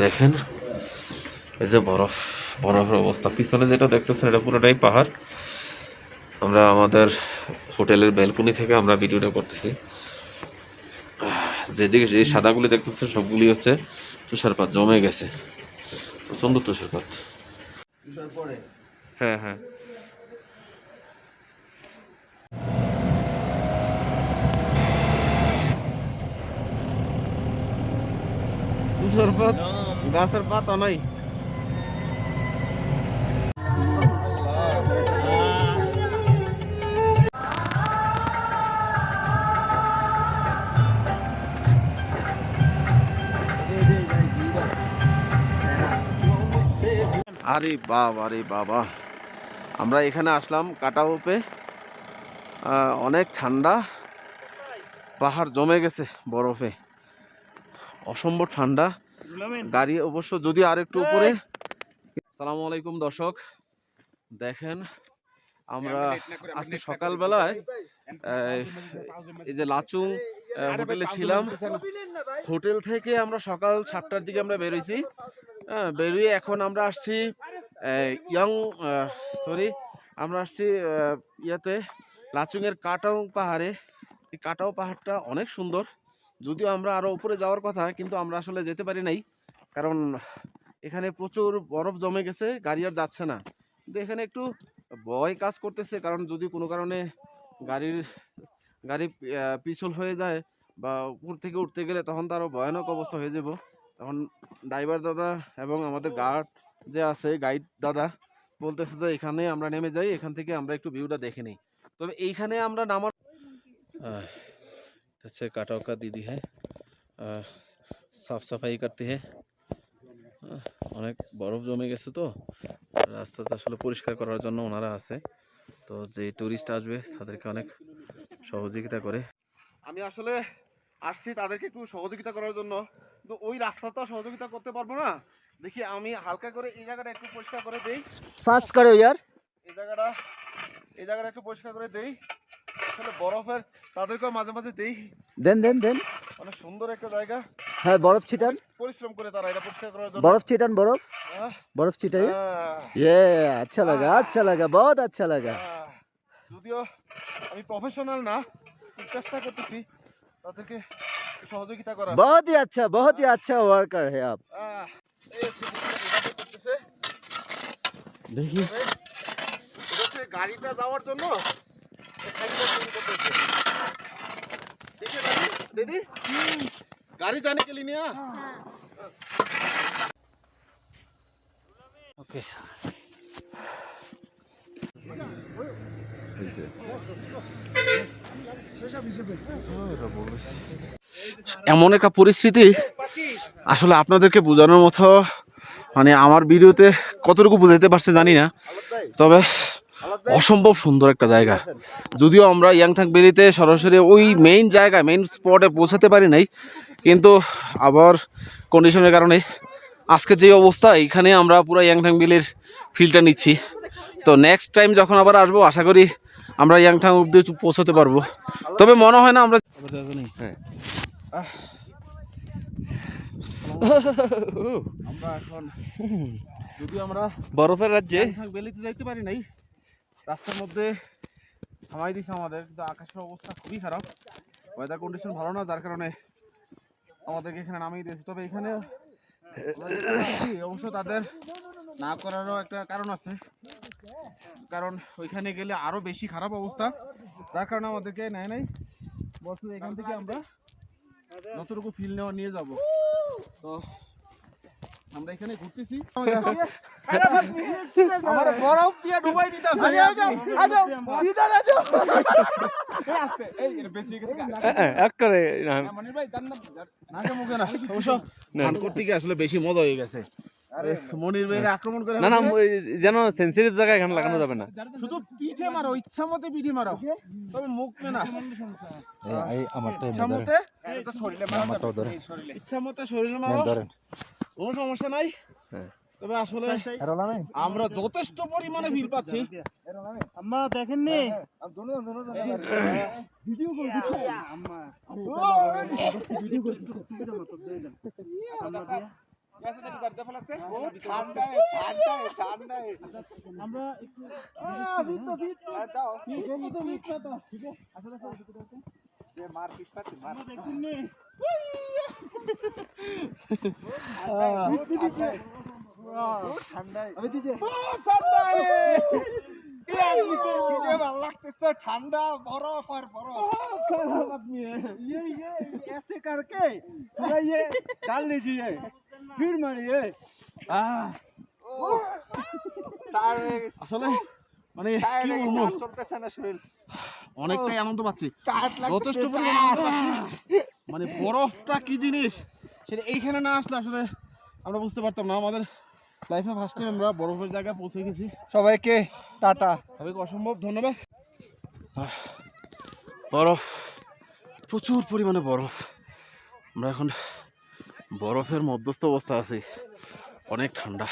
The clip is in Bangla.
দেখেন এই যে বরফের অবস্থা। পিছনে যেটা দেখতেছেন এটা পুরোটাই পাহাড়। আমরা আমাদের হোটেলের ব্যালকনি থেকে আমরা ভিডিওটা করতেছি। যেদিকে যে সাদাগুলি দেখতেছেন সবগুলি হচ্ছে তুষারপাত জমে গেছে, প্রচন্ড তুষারপাত। হ্যাঁ হ্যাঁ, তুষারপাত, গাছের পাতা নাই। আরে বাবা, আমরা এখানে আসলাম কাটাউপে। অনেক ঠান্ডা, পাহাড় জমে গেছে বরফে, অসম্ভব ঠান্ডা। গাড়ি অবশ্য যদি আর একটু উপরে। আসসালামু আলাইকুম দর্শক, দেখেন আমরা আজকে সকালবেলায় এই যে লাচুং হোটেলে ছিলাম। হোটেল থেকে আমরা সকাল 7টার দিকে আমরা বেরোইছি। বেরিয়ে এখন আমরা আসছি আমরা আসছি ইয়াতে লাচুংয়ের কাটাও পাহাড়ে। এই কাটাও পাহাড়টা অনেক সুন্দর, যদিও আমরা আরো উপরে যাওয়ার কথা, কিন্তু আমরা আসলে যেতে পারি নাই, কারণ এখানে প্রচুর বরফ জমে গেছে, গাড়ি আর যাচ্ছে না। কিন্তু এখানে একটু ভয় কাজ করতেছে, কারণ যদি কোনো কারণে গাড়ি পিছল হয়ে যায় বা উপর থেকে উঠতে গেলে তখন তো আরো ভয়ানক অবস্থা হয়ে যাব। তখন ড্রাইভার দাদা এবং আমাদের গার্ড যে আছে, গাইড দাদা বলতেছে যে এখানে আমরা নেমে যাই, এখান থেকে আমরা একটু ভিউটা দেখে নিই। তবে এইখানে আমরা নামার কাটাও কা দিদি হ্যাঁ, সাফ সাফাই করতে হ্যাঁ। অনেক বরফ জমে গেছে, তো রাস্তাটা আসলে পরিষ্কার করার জন্য ওনারা আছে। তো যে টুরিস্ট আসবে তাদেরকে অনেক সহযোগিতা করে। আমি আসলে আসছি তাদেরকে একটু সহযোগিতা করার জন্য, কিন্তু ওই রাস্তাটা সহযোগিতা করতে পারবো না। দেখি আমি হালকা করে এই জায়গাটা একটু পরিষ্কার করে দেই। ফাস্ট করে ইয়ার এই জায়গাটা একটু পরিষ্কার করে দেই। আসলে বরফের তাদেরকেও মাঝে মাঝে দেই। দেন অনেক সুন্দর একটা জায়গা। হ্যাঁ, বরফ ছিটান, পরিশ্রম করে তারা এটা পরিষ্কার করার জন্য। বরফ ছিটান, বরফ ছিটাই। ये अच्छा लगा बहुत अच्छा लगा। যদিও আমি প্রফেশনাল না, চেষ্টা করতেছি তাদেরকে সহযোগিতা করার। बहुत ही अच्छा वर्कर है आप। देखिए গাড়িটা যাওয়ার জন্য দিদি গাড়ি जाने के लिए नहीं ओके। এমন একটা পরিস্থিতি আসলে আপনাদেরকে বোঝানোর মতো, মানে আমার ভিডিওতে কতটুকু বুঝাইতে পারছে জানি না, তবে অসম্ভব সুন্দর একটা জায়গা। যদিও আমরা ইয়াংথাং ভ্যালিতে সরাসরি ওই মেইন জায়গায়, মেইন স্পটে পৌঁছাতে পারি নাই, কিন্তু আবার কন্ডিশনের কারণে আজকে যে অবস্থা, এইখানে আমরা পুরো ইয়াংথাং ভ্যালির ফিলটা নিচ্ছি। তো নেক্সট টাইম যখন আবার আসবো, আশা করি আমরা ইয়াংথাং অব্দি পৌঁছাতে পারবো। তবে মনে হয় না আমরা এখন যদি আমরা বরফের রাজ্যে ভ্যালিতে যাইতে পারি নাই, রাস্তার মধ্যে থামাই দিছে আমাদের, কিন্তু আকাশের অবস্থা খুবই খারাপ, ওয়েদার কন্ডিশন ভালো না, যার কারণে আমাদেরকে এখানে নামিয়ে দিয়েছে। তবে এখানে অবশ্য তাদের না করারও একটা কারণ আছে, কারণ ওইখানে গেলে আরো বেশি খারাপ অবস্থা, যার কারণে আমাদেরকে নেয় নাই, বলছে এখান থেকে আমরা যতটুকু ফিল নিয়ে যাব। তো আমরা এখানে ঘুরতেছি, আমার বরফ দিয়ে ডুবাই দিতেছে। আসলে বেশি মজা হয়ে গেছে। মনির ভাইয়ের আক্রমণ করে না যেন সেনসিটিভ জায়গা এখানে লাগানো যাবে না, শুধু পিঠে মারো, ইচ্ছা মতে পিঠে মারো, তবে মুখ না, ইচ্ছা মতে শরীরে মারো, কোনো সমস্যা নাই। তবে আসলে আমরা যথেষ্ট পরিমাণে ভিড় পাচ্ছি। আমরা দেখেননি ভিডিও আমরা একটু ठंडा बर्फ और बर्फ ये ऐसे करके पूरा ये डाल लीजिए फिर मारिए আসলে মানে কি বলবো চলতেছে না শরীর অনেকটাই আনন্দ পাচ্ছি টাট লাগতেছে যথেষ্ট পরিমাণে আনন্দ পাচ্ছি মানে বরফটা কি জিনিস সেটা এইখানে না আসলে আসলে আমরা বুঝতে পারতাম না আমাদের লাইফে ফার্স্ট টাইম আমরা বরফের জায়গায় পৌঁছে গেছি সবাইকে টাটা সবাইকে অসম্ভব ধন্যবাদ বরফ প্রচুর পরিমাণে বরফ আমরা এখন বরফের মধ্যস্থ অবস্থা আছি অনেক ঠান্ডা